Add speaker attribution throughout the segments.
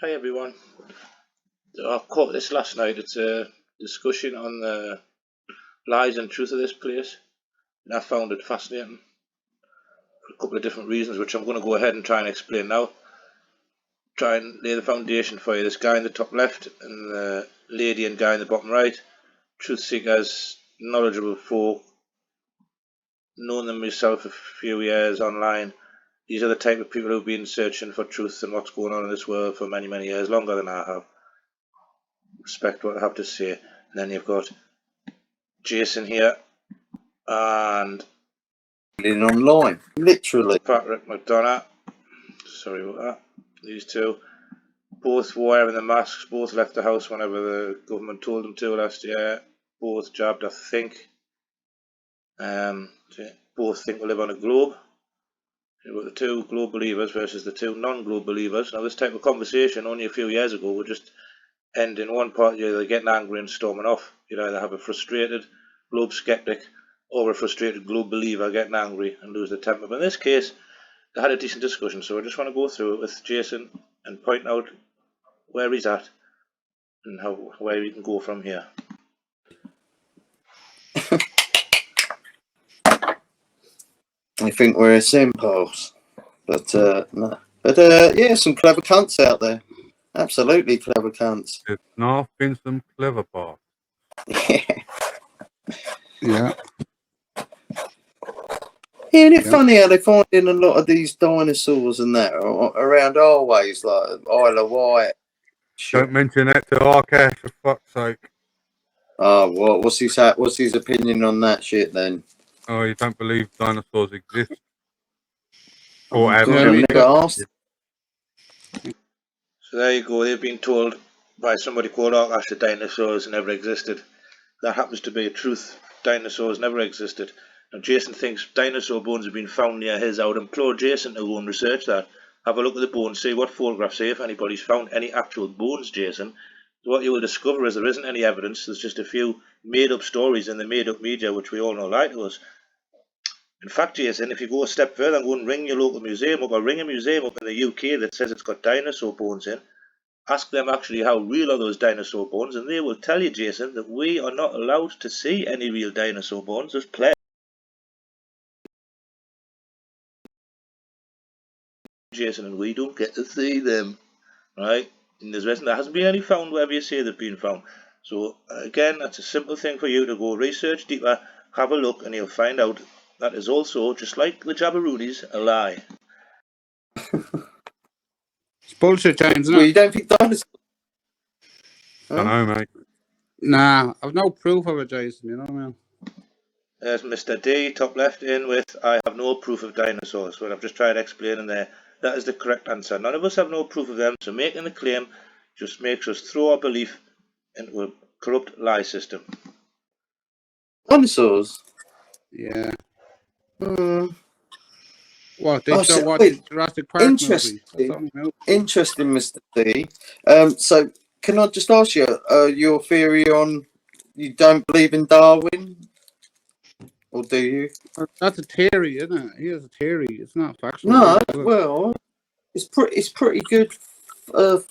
Speaker 1: Hi everyone. I caught this last night. It's a discussion on the lies and truth of this place, and I found it fascinating for a couple of different reasons, which I'm going to go ahead and try and explain now. Try and lay the foundation for you. This guy in the top left and the lady and guy in the bottom right, truth seekers, knowledgeable folk, known them myself a few years online. These are the type of people who've been searching for truth and what's going on in this world for many, many years, longer than I have. Respect what I have to say. And then you've got Jason here and
Speaker 2: online, literally.
Speaker 1: Patrick McDonough. Sorry about that. These two, both wearing the masks, both left the house whenever the government told them to last year. Both jabbed, I think. Both think we live on a globe. You've got the two globe believers versus the two non-globe believers. Now, this type of conversation only a few years ago would just end in one part. You're either getting angry and storming off. You'd either have a frustrated globe skeptic or a frustrated globe believer getting angry and lose their temper. But in this case, they had a decent discussion, so I just want to go through it with Jason and point out where he's at and where we can go from here.
Speaker 2: I think we're simples, but no. But yeah, some clever cunts out there. Absolutely clever cunts.
Speaker 3: There's not been some clever parts.
Speaker 2: Yeah. Isn't it funny how they find in a lot of these dinosaurs and that around our ways, like Isle of Wight?
Speaker 3: Don't mention that to Arcash, for fuck's sake.
Speaker 2: Oh, what's his opinion on that shit then?
Speaker 3: Oh, you don't believe dinosaurs exist?
Speaker 2: Or have never asked.
Speaker 1: So there you go. They've been told by somebody called Arcash that dinosaurs never existed. That happens to be a truth. Dinosaurs never existed. Now, Jason thinks dinosaur bones have been found near his. I would implore Jason to go and research that. Have a look at the bones, see what photographs say if anybody's found any actual bones, Jason. What you will discover is there isn't any evidence. There's just a few made-up stories in the made-up media, which we all know lie to us. In fact, Jason, if you go a step further and go and ring your local museum up, or ring a museum up in the UK that says it's got dinosaur bones in, ask them actually how real are those dinosaur bones, and they will tell you, Jason, that we are not allowed to see any real dinosaur bones. There's plenty, Jason, and we don't get to see them, right? And there's reason there hasn't been any found wherever you say they've been found. So again, that's a simple thing for you to go research deeper, have a look, and you'll find out that is also, just like the Jabberoonies, a lie.
Speaker 4: It's bullshit, James, isn't it?
Speaker 2: Well, you don't think dinosaurs?
Speaker 3: I don't know, mate.
Speaker 4: Nah, I've no proof of it, Jason, you know what I mean?
Speaker 1: There's Mr. D, top left, in with, I have no proof of dinosaurs. Well, I've just tried explaining there. That is the correct answer. None of us have no proof of them, so making the claim just makes us throw our belief into a corrupt lie system.
Speaker 2: Dinosaurs?
Speaker 4: Yeah.
Speaker 2: Mm.
Speaker 4: What, they show what the Jurassic Park
Speaker 2: interesting,
Speaker 4: movie?
Speaker 2: Interesting, Mr. D. So, can I just ask you your theory on you don't believe in Darwin? Or do you?
Speaker 4: That's a theory, isn't it? He has a theory. It's not factual.
Speaker 2: No, well, it's pretty good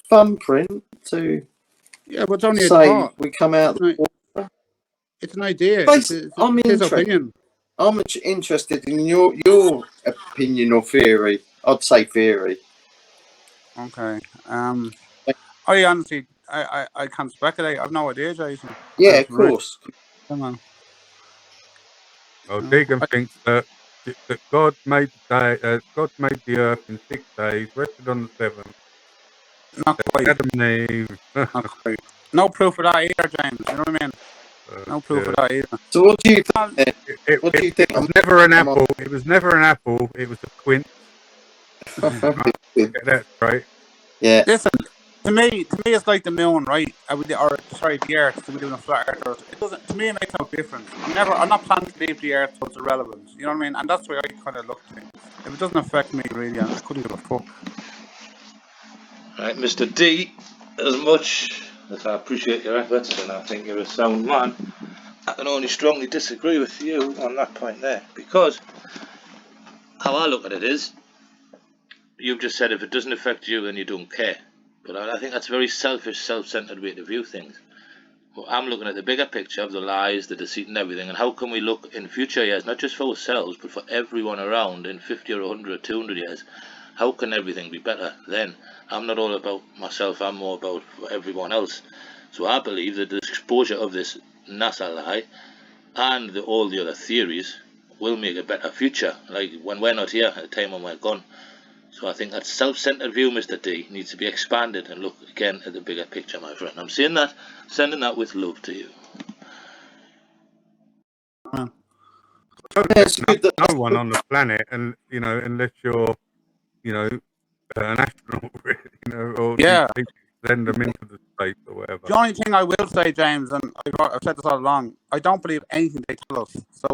Speaker 2: thumbprint to.
Speaker 4: Yeah, but it's only
Speaker 2: say
Speaker 4: a thought.
Speaker 2: We come out.
Speaker 4: It's an idea.
Speaker 2: I'm
Speaker 4: his opinion.
Speaker 2: I'm interested in your opinion or theory. I'd say theory.
Speaker 4: Okay. I honestly, I can't speculate. I've no idea, Jason.
Speaker 2: Yeah, of course.
Speaker 4: Come on.
Speaker 3: Well, Deegan thinks that God made the earth in 6 days, rested on the 7th.
Speaker 4: Not quite.
Speaker 3: Adam and Eve.
Speaker 4: Not quite. No proof of that either, James. You know what I mean? No proof of that either.
Speaker 2: So what do you think? What do you think?
Speaker 3: It was never an apple. It was never an apple. It was a quince. Get that right.
Speaker 2: Yeah.
Speaker 4: Listen, to me, it's like the moon, right? The Earth. We're doing a flat Earth. It doesn't. To me, it makes no difference. I'm not planning to leave the Earth, so it's irrelevant. You know what I mean? And that's the way I kind of look at it. If it doesn't affect me, really, I couldn't give a fuck.
Speaker 1: Right, Mr. D, as much as I appreciate your efforts and I think you're a sound man, I can only strongly disagree with you on that point there, because how I look at it is, you've just said if it doesn't affect you, then you don't care. But I think that's a very selfish, self-centered way to view things. Well, I'm looking at the bigger picture of the lies, the deceit and everything, and how can we look in future years, not just for ourselves, but for everyone around in 50 or 100 or 200 years. How can everything be better then? I'm not all about myself, I'm more about everyone else. So I believe that the exposure of this NASA lie and all the other theories will make a better future, like when we're not here, at the time when we're gone. So I think that self-centered view, Mr. D, needs to be expanded and look again at the bigger picture, my friend. I'm saying that, sending that with love to you.
Speaker 3: Don't
Speaker 2: Yeah,
Speaker 3: let
Speaker 2: it's good that
Speaker 3: no one on the planet, and unless you're, an astronaut, or
Speaker 4: Yeah.
Speaker 3: you send them into the space or whatever.
Speaker 4: The only thing I will say, James, and I've said this all along, I don't believe anything they tell us. So,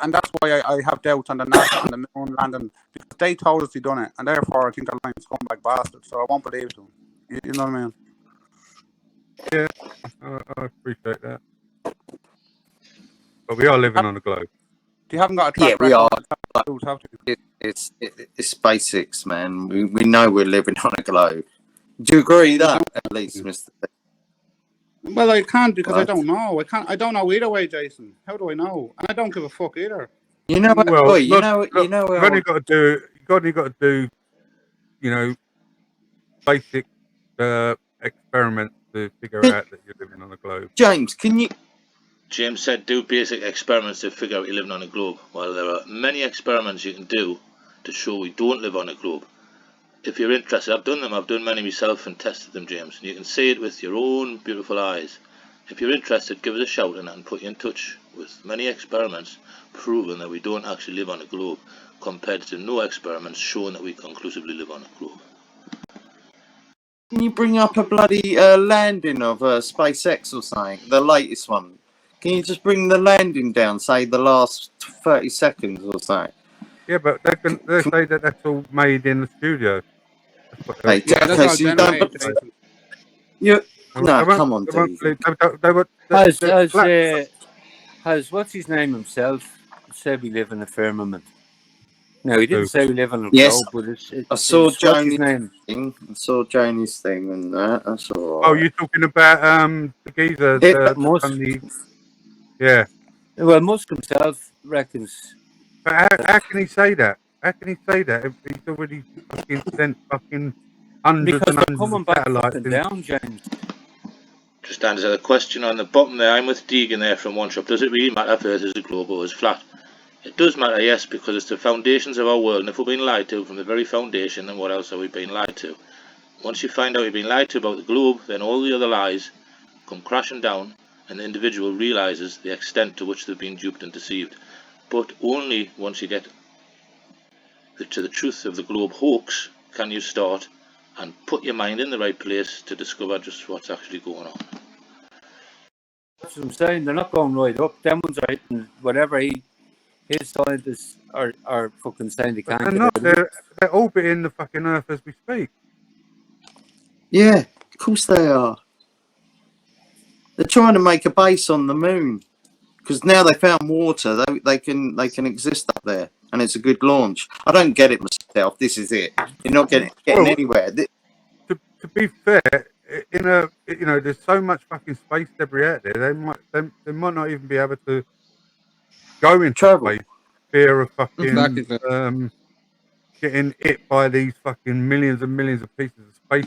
Speaker 4: and that's why I have doubts on the NASA and the moon landing, because they told us they done it, and therefore I think the line's come back bastards. So I won't believe them. You know what I mean?
Speaker 3: Yeah, I appreciate that. But we are living on a globe.
Speaker 4: They haven't got a
Speaker 2: Yeah,
Speaker 4: track
Speaker 2: we
Speaker 4: record
Speaker 2: are.
Speaker 4: to tell the truth, have they?
Speaker 2: It's basics, man. We know we're living on a globe. Do you agree that at least, Mr.
Speaker 4: Well, I can't because I
Speaker 2: Right.
Speaker 4: don't know. I don't know either way, Jason. How do I know? And I don't give a fuck either.
Speaker 2: You know,
Speaker 3: Well,
Speaker 2: oi, you
Speaker 3: look,
Speaker 2: know, you know.
Speaker 3: you've only got to do, basic experiments to figure out that you're living on a globe.
Speaker 2: James, can you?
Speaker 1: James said do basic experiments to figure out you're living on a globe. Well, there are many experiments you can do to show we don't live on a globe. If you're interested, I've done them. I've done many myself and tested them, James. And you can see it with your own beautiful eyes. If you're interested, give us a shout and I can put you in touch with many experiments proving that we don't actually live on a globe, compared to no experiments showing that we conclusively live on a globe.
Speaker 2: Can you bring up a bloody landing of SpaceX or something? The latest one. Can you just bring the landing down? Say the last 30 seconds or something.
Speaker 3: Yeah, but they say that that's all made in the studio. That's what
Speaker 2: Hey,
Speaker 4: Yeah, that's
Speaker 2: okay,
Speaker 4: all
Speaker 2: so you don't.
Speaker 4: generated, Jason.
Speaker 2: You
Speaker 3: They
Speaker 2: no,
Speaker 3: won't-
Speaker 2: come on,
Speaker 3: they won't
Speaker 2: dude.
Speaker 3: believe- they won't-
Speaker 5: Has what's his name himself said we live in a firmament? No, he didn't
Speaker 3: Who?
Speaker 5: say we live on a
Speaker 2: Yes,
Speaker 5: globe, but
Speaker 2: I saw
Speaker 5: it's what's his
Speaker 2: Joni's
Speaker 5: name?
Speaker 2: thing. I saw Joni's thing and that. That's all
Speaker 3: Oh,
Speaker 2: right.
Speaker 3: you're talking about the geezer,
Speaker 2: It-
Speaker 5: Musk.
Speaker 3: yeah.
Speaker 5: Well, Musk himself reckons.
Speaker 3: But how can he say that? How can he say that if he's already fucking sent fucking hundreds
Speaker 5: Because
Speaker 3: and
Speaker 5: they're
Speaker 3: hundreds
Speaker 5: coming
Speaker 3: of
Speaker 5: back
Speaker 3: satellites
Speaker 5: fucking
Speaker 3: in?
Speaker 5: down, James.
Speaker 1: Just answer the question on the bottom there. I'm with Deegan there from One Shop. Does it really matter if Earth is a globe or is flat? It does matter, yes, because it's the foundations of our world, and if we're being lied to from the very foundation, then what else are we being lied to? Once you find out you're being lied to about the globe, then all the other lies come crashing down, and the individual realises the extent to which they've been duped and deceived. But only once you get to the truth of the globe hoax can you start and put your mind in the right place to discover just what's actually going on.
Speaker 5: That's what I'm saying. They're not going right up. Them ones are hitting whatever his scientists are fucking saying they can't
Speaker 3: They're
Speaker 5: get
Speaker 3: not.
Speaker 5: out of it.
Speaker 3: They're orbiting the fucking Earth as we speak.
Speaker 2: yeah, of course they are. They're trying to make a base on the moon because now they found water. They can exist up there, and it's a good launch. I don't get it myself. This is it. You're not getting
Speaker 3: Well,
Speaker 2: anywhere.
Speaker 3: To be fair, there's so much fucking space debris out there. They might not even be able to go into
Speaker 2: Travel.
Speaker 3: space. Fear of fucking
Speaker 4: Exactly.
Speaker 3: getting hit by these fucking millions and millions of pieces of space.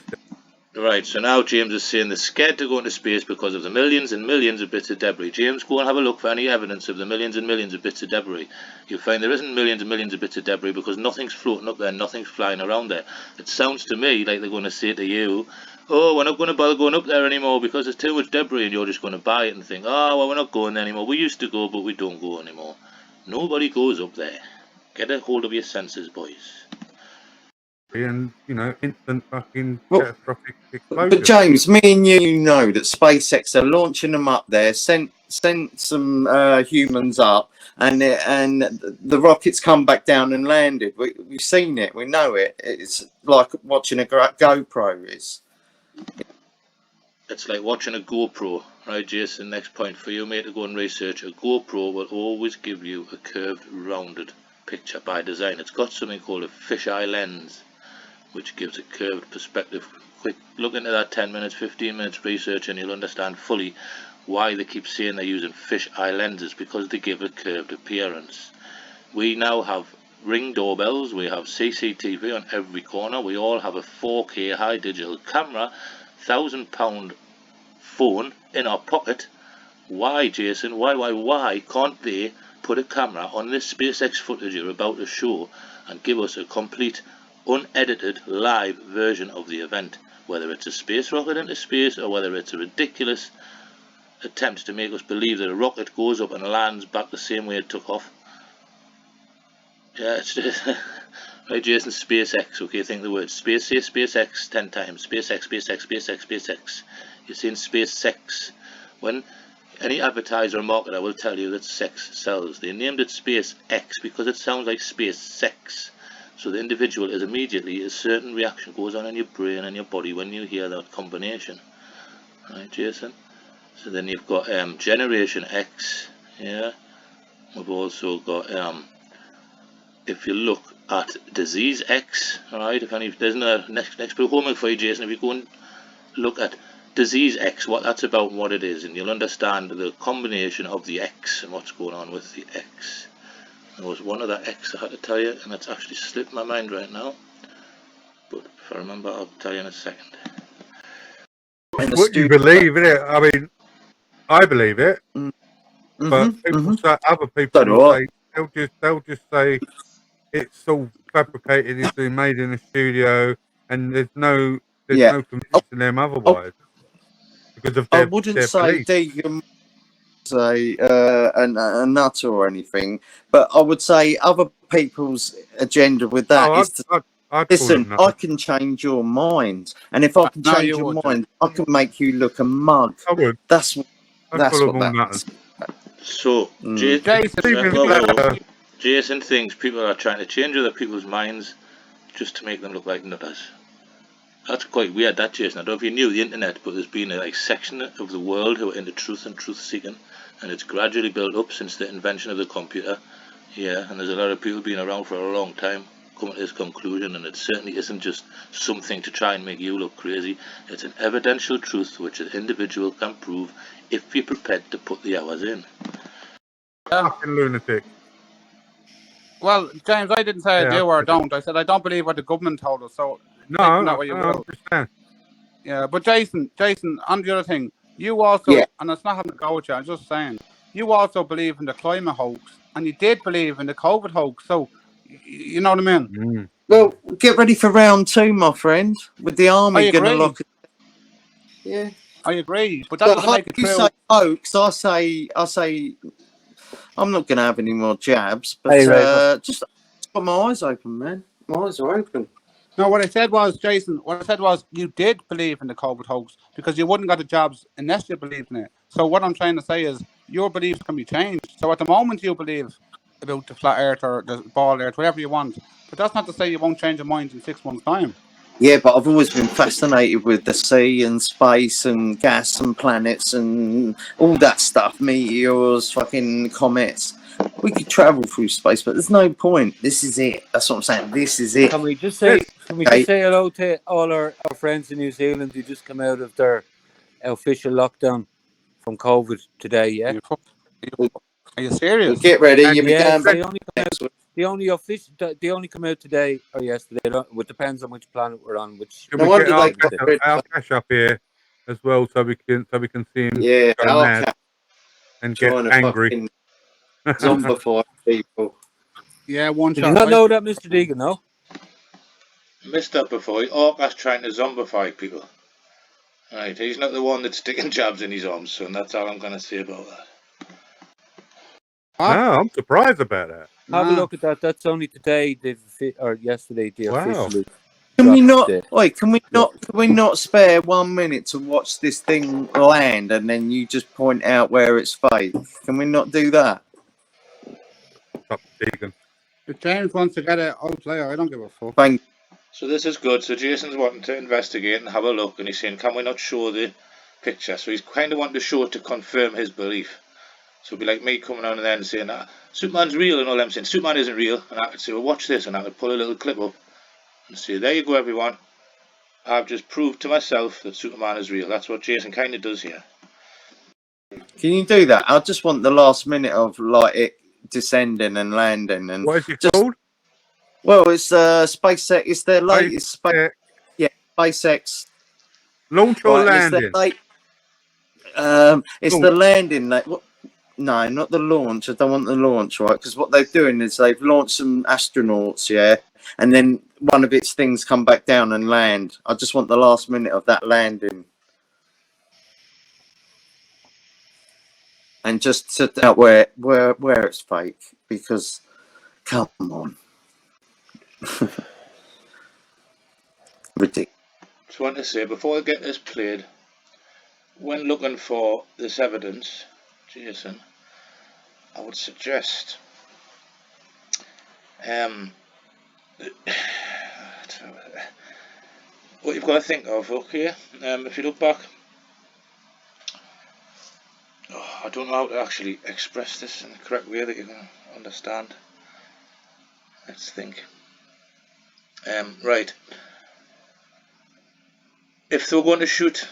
Speaker 1: Right, so now James is saying they're scared to go into space because of the millions and millions of bits of debris. James, go and have a look for any evidence of the millions and millions of bits of debris. You'll find there isn't millions and millions of bits of debris because nothing's floating up there, nothing's flying around there. It sounds to me like they're going to say to you, oh, we're not going to bother going up there anymore because there's too much debris, and you're just going to buy it and think, oh, well, we're not going there anymore. We used to go, but we don't go anymore. Nobody goes up there. Get a hold of your senses, boys.
Speaker 3: And instant fucking
Speaker 2: Well,
Speaker 3: catastrophic explosion.
Speaker 2: but James, me and you know that SpaceX are launching them up there, sent some humans up, and the rockets come back down and landed. We've seen it. We know it. It's like watching a GoPro.
Speaker 1: It's like watching a GoPro, right, Jason? Next point for you, mate, to go and research. A GoPro will always give you a curved, rounded picture by design. It's got something called a fisheye lens. which gives a curved perspective. Quick look into that 10 minutes, 15 minutes research and you'll understand fully why they keep saying they're using fish eye lenses, because they give a curved appearance. We now have Ring doorbells, we have CCTV on every corner, we all have a 4K high digital camera, £1,000 phone in our pocket. Why, Jason? Why can't they put a camera on this SpaceX footage you're about to show and give us a complete, unedited, live version of the event? Whether it's a space rocket into space or whether it's a ridiculous attempt to make us believe that a rocket goes up and lands back the same way it took off. Yeah, it's just right, Jason. SpaceX. Okay, think the word space. Say SpaceX 10 times. SpaceX. You're saying SpaceX. When any advertiser or marketer will tell you that sex sells. They named it SpaceX because it sounds like space sex. So the individual is immediately, a certain reaction goes on in your brain and your body when you hear that combination. Right, Jason? So then you've got Generation X. Yeah. We've also got if you look at Disease X, alright, there's no next bit of homework for you, Jason. If you go and look at Disease X, what that's about and what it is, and you'll understand the combination of the X and what's going on with the X. There was one other X I had to tell you, and it's actually slipped my mind right now. But if I remember, I'll tell you in a second.
Speaker 3: What you believe, innit? I mean, I believe it, but people say, other people will say, they'll just say it's all fabricated, it's been made in a studio, and there's no convincing them otherwise because of
Speaker 2: I
Speaker 3: their
Speaker 2: wouldn't say
Speaker 3: belief.
Speaker 2: Deegan say a nut or anything, but I would say other people's agenda with that is to listen. I can change your mind, and if I can change your mind, I can make you look a mug.
Speaker 3: I would.
Speaker 2: That's what that is.
Speaker 1: So, Jason thinks people are trying to change other people's minds just to make them look like nutters. That's quite weird, that, Jason. I don't know if you knew the internet, but there's been a section of the world who are into truth and truth-seeking, and it's gradually built up since the invention of the computer. Yeah, and there's a lot of people been around for a long time coming to this conclusion, and it certainly isn't just something to try and make you look crazy. It's an evidential truth which an individual can prove if you're prepared to put the hours in.
Speaker 3: Fucking lunatic.
Speaker 4: Well, James, I didn't say I do or don't. I said I don't believe what the government told us. So
Speaker 3: no, I understand.
Speaker 4: Yeah, but Jason, on the other thing, you also, and it's not having to go with you, I'm just saying, you also believe in the climate hoax, and you did believe in the COVID hoax. So, you know what I mean?
Speaker 2: Well, get ready for round 2, my friend, with the army going to lock it. Yeah,
Speaker 4: I agree, but that doesn't make it true.
Speaker 2: You say hoax, I say, I'm not going to have any more jabs, but just got my eyes open, man. My eyes are open.
Speaker 4: No, what I said was, Jason, you did believe in the COVID hoax because you wouldn't got the jobs unless you believed in it. So what I'm trying to say is your beliefs can be changed. So at the moment you believe about the flat earth or the ball earth, whatever you want, but that's not to say you won't change your mind in 6 months' time.
Speaker 2: Yeah, but I've always been fascinated with the sea and space and gas and planets and all that stuff. Meteors, fucking comets. We could travel through space, but there's no point. This is it. That's what I'm saying. This is it.
Speaker 5: Can we just say hello to all our friends in New Zealand who just come out of their official lockdown from COVID today? Yeah.
Speaker 4: Are you serious?
Speaker 2: Well, get ready. You'll be
Speaker 5: going back. They only come out today or yesterday. It depends on which planet we're on.
Speaker 3: Can we get our cash up here as well, so we can see him go mad and get angry.
Speaker 2: Zombify people.
Speaker 4: Yeah, one shot.
Speaker 5: Did you not know that, Mr. Deegan? No.
Speaker 1: Missed that before. Orca's trying to zombify people. Right, he's not the one that's sticking jabs in his arms, so that's all I'm going to say about that.
Speaker 3: No, I'm surprised about that.
Speaker 5: Have a look at that. That's only today, or yesterday. Officially.
Speaker 2: Can we not? Wait, can we not spare 1 minute to watch this thing land, and then you just point out where it's fake? Can we not do that?
Speaker 4: If James wants to get it, I'll play. I don't give a fuck.
Speaker 2: Thank.
Speaker 1: So this is good. So Jason's wanting to investigate and have a look, and he's saying, "Can we not show the picture?" So he's kind of wanting to show it to confirm his belief. So it'd be like me coming on and then saying that Superman's real, and all them saying Superman isn't real, and I could say, well, watch this, and I could pull a little clip up and say, there you go everyone, I've just proved to myself that Superman is real. That's what Jason kind of does here.
Speaker 2: Can you do that? I just want the last minute of like it descending and landing and
Speaker 3: What is it
Speaker 2: just
Speaker 3: called?
Speaker 2: well, it's SpaceX. It's their latest
Speaker 3: SpaceX.
Speaker 2: SpaceX.
Speaker 3: Launch or
Speaker 2: Right,
Speaker 3: landing?
Speaker 2: It's the landing. No, not the launch. I don't want the launch, right? Because what they're doing is they've launched some astronauts, yeah, and then one of its things come back down and land. I just want the last minute of that landing. And just to out where it's fake, because come on. Ridiculous.
Speaker 1: Just want to say, before I get this played, when looking for this evidence, Jason, I would suggest what you've got to think of, okay? If you look back, I don't know how to actually express this in the correct way that you can understand. Let's think. Right. If they were going to shoot,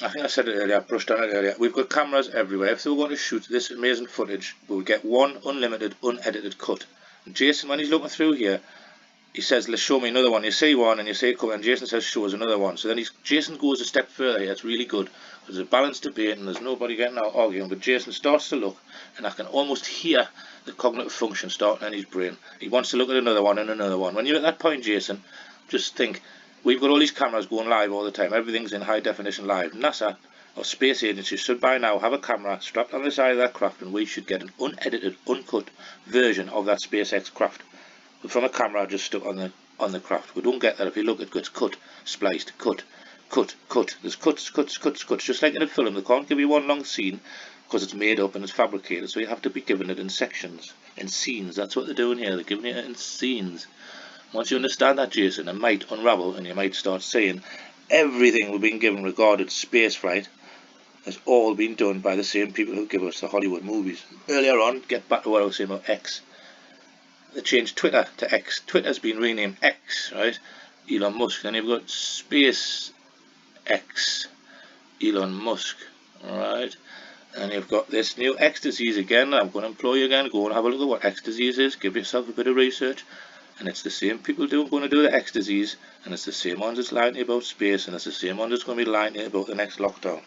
Speaker 1: I think I said it earlier, I brushed on it earlier, we've got cameras everywhere. If they were going to shoot this amazing footage, we would get one unlimited, unedited cut. And Jason, when he's looking through here, he says, let's show me another one. You say one and you say come, and Jason says show us another one. So then Jason goes a step further here. It's really good. There's a balanced debate and there's nobody getting out arguing, but Jason starts to look and I can almost hear the cognitive function starting in his brain. He wants to look at another one and another one. When you're at that point, Jason, just think, we've got all these cameras going live all the time. Everything's in high definition live. NASA or space agency should by now have a camera strapped on the side of that craft, and we should get an unedited, uncut version of that SpaceX craft from a camera just stuck on the craft. We don't get that. If you look, it's cut, spliced, cut. There's cuts, just like in a film. They can't give you one long scene because it's made up and it's fabricated, so you have to be given it in sections, in scenes. That's what they're doing here. They're giving it in scenes. Once you understand that, Jason, it might unravel and you might start saying everything we've been given regarding spaceflight has all been done by the same people who give us the Hollywood movies. Earlier on, get back to what I was saying about X. They changed Twitter to X. Twitter's been renamed X, right? Elon Musk. Then you've got SpaceX, Elon Musk, alright? And you've got this new X disease again. I'm going to implore you again, go and have a look at what X disease is. Give yourself a bit of research. And it's the same people going to do the X disease, and it's the same ones that's lying to you about space, and it's the same ones that's going to be lying to you about the next lockdown.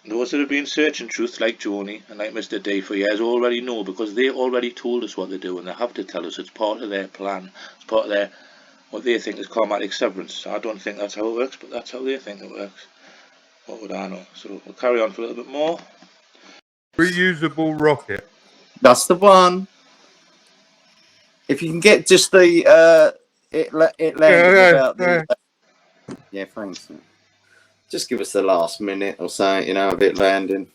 Speaker 1: Those that have been searching truth like Joni and like Mr. D for years already know, because they already told us what they do, and they have to tell us. It's part of their plan. It's part of their what they think is karmatic severance. I don't think that's how it works, but that's how they think it works. What would I know? So we'll carry on for a little bit more.
Speaker 3: Reusable rocket.
Speaker 2: That's the one. If you can get just the it landed without the yeah, thanks. Just give us the last minute or so, of it landing.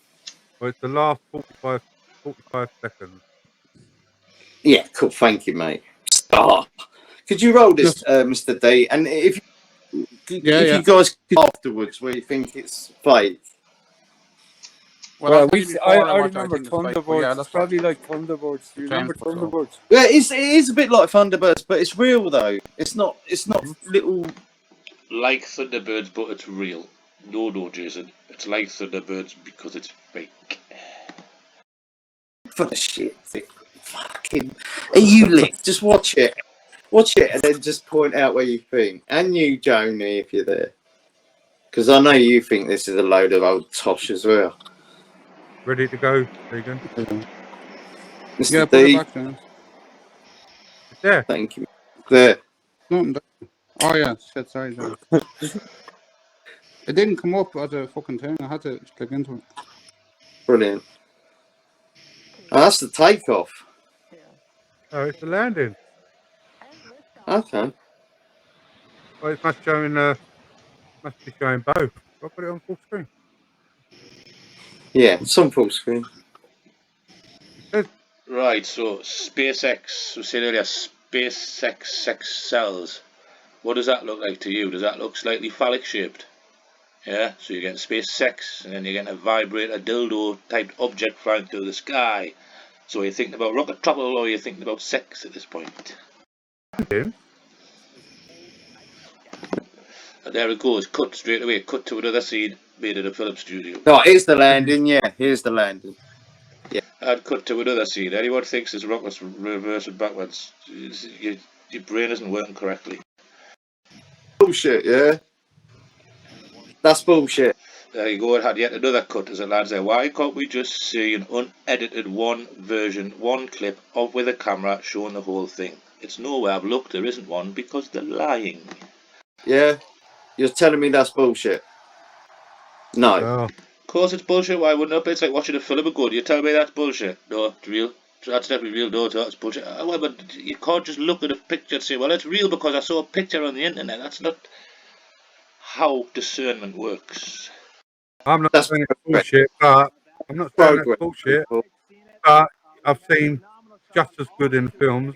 Speaker 3: Well, it's the last 45 seconds.
Speaker 2: Yeah, cool. Thank you, mate. Star. Could you roll this, Mr. D? And if you guys could afterwards where you think it's fake.
Speaker 5: Well, I remember Thunderbirds. It's probably like Thunderbirds. Do you remember Thunderbirds?
Speaker 2: Yeah, it is a bit like Thunderbirds, but it's real though. It's not little
Speaker 1: like Thunderbirds, but it's real. No, Jason. It's like Thunderbirds because it's fake.
Speaker 2: For the shit. Fucking you lick. Just watch it. Watch it and then just point out where you think. And you, Joni, if you're there. Because I know you think this is a load of old tosh as well.
Speaker 3: Ready to go, Regan?
Speaker 2: Mr.
Speaker 4: Yeah,
Speaker 2: D.
Speaker 4: put it back then.
Speaker 3: There.
Speaker 2: Thank you. There.
Speaker 4: Oh yeah, shit, sorry. It didn't come up as a fucking thing. I had to click into it.
Speaker 2: Brilliant. Oh, that's the takeoff.
Speaker 3: Oh, it's the landing.
Speaker 2: Okay.
Speaker 3: Well, it must be showing both. I'll put it on full screen.
Speaker 2: Yeah, it's on full screen.
Speaker 1: Right, so SpaceX, we said earlier, SpaceX sex cells. What does that look like to you? Does that look slightly phallic shaped? Yeah, so you're getting space sex, and then you're getting a vibrator dildo type object flying through the sky. So are you thinking about rocket travel, or are you thinking about sex at this point?
Speaker 3: Landing?
Speaker 1: And there it goes, cut straight away, cut to another scene made at a film studio.
Speaker 2: Oh, here's the landing. Yeah, here's the landing. Yeah.
Speaker 1: And cut to another scene. Anyone thinks this rocket's reversing backwards, your brain isn't working correctly.
Speaker 2: Bullshit, yeah? That's bullshit.
Speaker 1: There you go, it had yet another cut as it lands there. Why can't we just see an unedited one version, one clip of with a camera showing the whole thing? It's nowhere I've looked, there isn't one, because they're lying.
Speaker 2: Yeah? You're telling me that's bullshit? No.
Speaker 3: Oh.
Speaker 1: Of course it's bullshit, why wouldn't it? It's like watching a film and going, you tell me that's bullshit. No, it's real. That's definitely real. No, that's bullshit. Well, but you can't just look at a picture and say, well, it's real because I saw a picture on the internet. That's not how discernment works.
Speaker 3: I'm not saying it's bullshit, but I'm not saying it's bullshit. But I've seen just as good in films.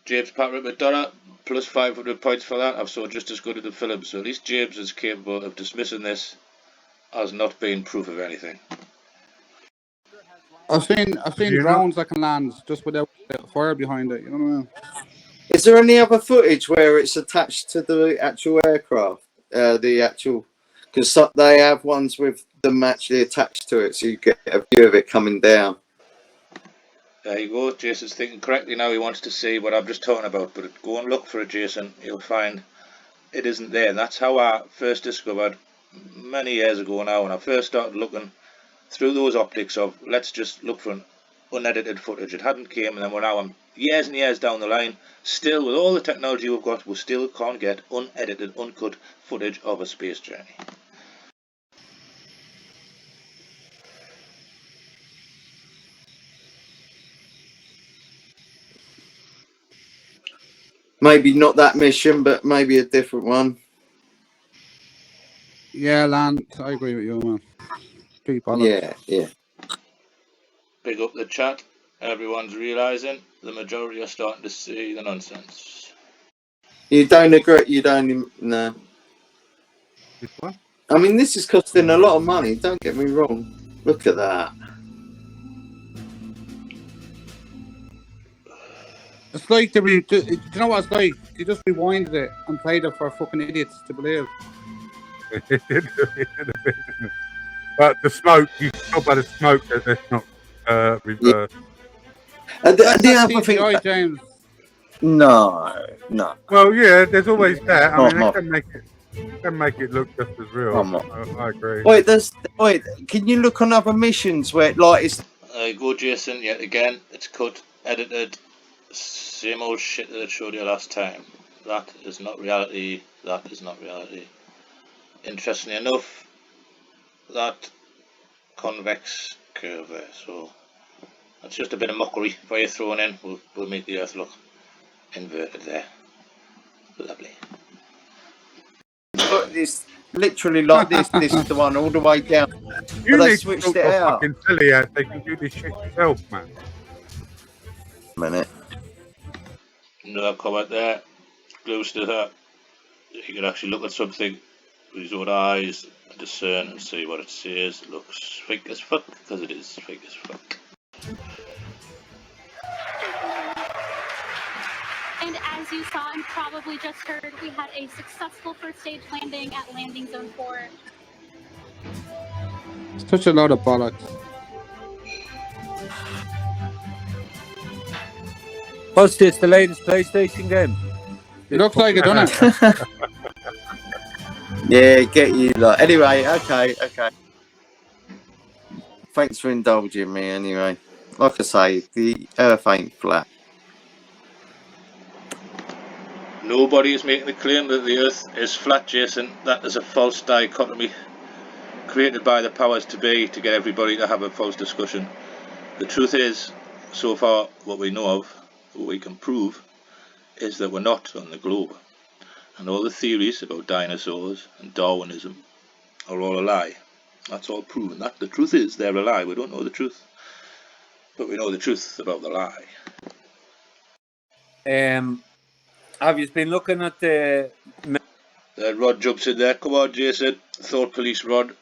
Speaker 1: James Patrick McDonough, plus 500 points for that. I've saw just as good in the film, so at least James is capable of dismissing this as not being proof of anything.
Speaker 4: I've seen drones that can land just without fire behind it. You know what I mean?
Speaker 2: Is there any other footage where it's attached to the actual aircraft? Because they have ones with them actually attached to it, so you get a view of it coming down.
Speaker 1: There you go. Jason's thinking correctly now. He wants to see what I'm just talking about, but go and look for it, Jason. You'll find it isn't there. And that's how I first discovered many years ago now, when I first started looking through those optics of let's just look for an unedited footage. It hadn't came, and then we're now years and years down the line, still with all the technology we've got, we still can't get unedited, uncut footage of a space journey.
Speaker 2: Maybe not that mission, but maybe a different one.
Speaker 4: Yeah, Land, I agree with you, man.
Speaker 2: Yeah.
Speaker 1: Big up the chat. Everyone's realising the majority are starting to see the nonsense.
Speaker 2: You don't agree? You don't? No.
Speaker 3: What?
Speaker 2: I mean, this is costing a lot of money. Don't get me wrong. Look at that.
Speaker 4: It's like do you know what it's like? They just rewinded it and played it for fucking idiots to believe.
Speaker 3: But the smoke, you can tell by the smoke that it's not reversed.
Speaker 4: That's CGI, James.
Speaker 2: No.
Speaker 3: Well, yeah, there's always that. I mean, they can make it look just as real. I agree.
Speaker 2: Wait, can you look on other missions where it's?
Speaker 1: Go, Jason. Yet again, it's cut, edited, same old shit that I showed you last time. That is not reality. That is not reality. Interestingly enough, that convex curve there. So that's just a bit of mockery for you thrown in. We'll make the Earth look inverted there. Lovely.
Speaker 2: It's literally like this. This is the one all the way down.
Speaker 3: You
Speaker 2: they
Speaker 3: need
Speaker 2: switched
Speaker 3: to
Speaker 2: it out.
Speaker 3: fucking telly out. They can do this shit yourself, man.
Speaker 2: Minute.
Speaker 1: No comment there. Close to that. You can actually look at something with his own eyes, discern and see what it says. It looks fake as fuck, because it is fake as fuck.
Speaker 6: And as you saw and probably just heard, we had a successful first stage landing at Landing Zone 4.
Speaker 4: It's such a lot of bollocks.
Speaker 5: What's this, the latest PlayStation game?
Speaker 4: It looks like it, doesn't it?
Speaker 2: Yeah, get you lot. Anyway, okay. Thanks for indulging me anyway. Like I say, the Earth ain't flat.
Speaker 1: Nobody is making the claim that the Earth is flat, Jason. That is a false dichotomy created by the powers to be to get everybody to have a false discussion. The truth is, so far, what we know of, what we can prove, is that we're not on the globe. And all the theories about dinosaurs and Darwinism are all a lie. That's all proven. The truth is they're a lie. We don't know the truth, but we know the truth about the lie.
Speaker 5: Have you been looking at the...
Speaker 1: Rod jumps in there. Come on, Jason. Thought police Rod.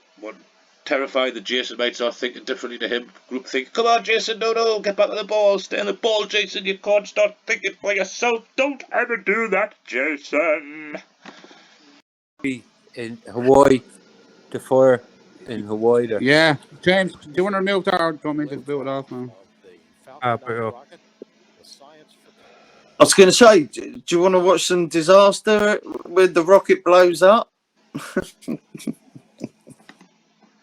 Speaker 1: terrified that Jason might start thinking differently to him. Group think, come on, Jason, no, get back on the ball, stay on the ball, Jason, you can't start thinking for yourself. Don't ever do that, Jason.
Speaker 5: In Hawaii, the fire in Hawaii there.
Speaker 4: Yeah, James, do you want to remove that or do you want me to do it off now?
Speaker 2: I was going to say, do you want to watch some disaster when the rocket blows up?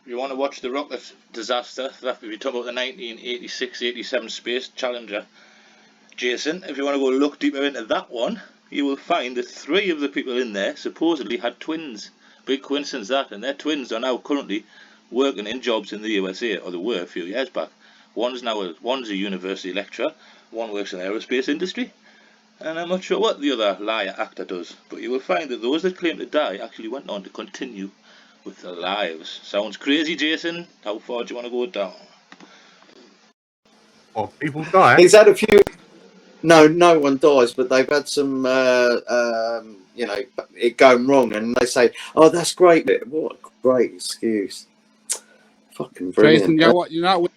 Speaker 1: You want to watch the rocket disaster, that we're talking about the 1986-87 Space Challenger, Jason, if you want to go look deeper into that one, you will find that 3 of the people in there supposedly had twins. Big coincidence that, and their twins are now currently working in jobs in the USA, or they were a few years back. One's a university lecturer, one works in the aerospace industry, and I'm not sure what the other liar actor does, but you will find that those that claim to die actually went on to continue with their lives. Sounds crazy, Jason? How far do you want to go down?
Speaker 3: Well, people die.
Speaker 2: He's had a few. No one dies, but they've had some, it going wrong, and they say, "Oh, that's great! What a great excuse!" Fucking brilliant.
Speaker 4: Jason, you're not.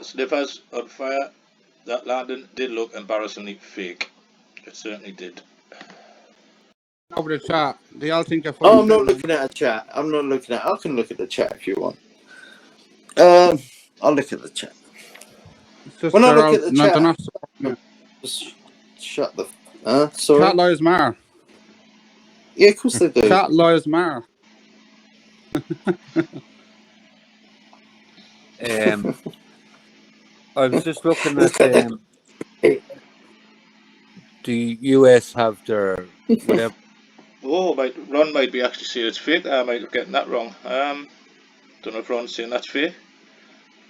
Speaker 1: Sniffers on fire. That landing did look embarrassingly fake. It certainly did.
Speaker 4: Over the chat. They all think you're
Speaker 2: Oh,
Speaker 4: funny.
Speaker 2: I'm not looking at a chat. I can look at the chat if you want. I'll look at the chat. When I look at the chat, just shut the. Sorry.
Speaker 4: Chat lies mar.
Speaker 2: Yeah, of course they do.
Speaker 4: Chat lies mar.
Speaker 5: I was just looking at the US have their whatever.
Speaker 1: Oh, Ron might be actually saying it's fake. I might be getting that wrong. Don't know if Ron's saying that's fake.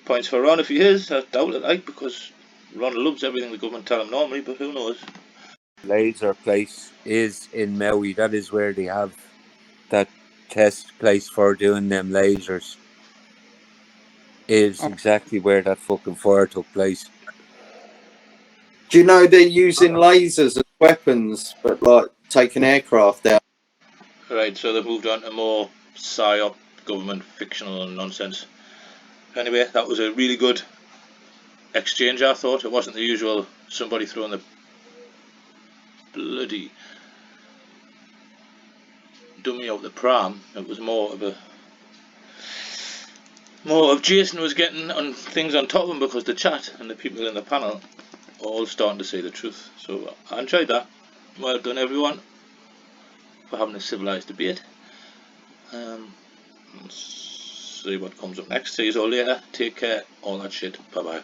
Speaker 1: Points for Ron if he is. I doubt it, because Ron loves everything the government tell him normally, but who knows?
Speaker 5: Laser place is in Maui. That is where they have that test place for doing them lasers. Is exactly where that fucking fire took place.
Speaker 2: Do you know they're using lasers as weapons, but like taking aircraft out?
Speaker 1: Right, so they've moved on to more psyop, government, fictional nonsense. Anyway, that was a really good exchange, I thought. It wasn't the usual somebody throwing the bloody dummy out the pram. It was more of Jason was getting on things on top of him, because the chat and the people in the panel are all starting to say the truth. So I enjoyed that. Well done, everyone, for having a civilised debate. Let's see what comes up next. See you all later. Take care. All that shit. Bye bye.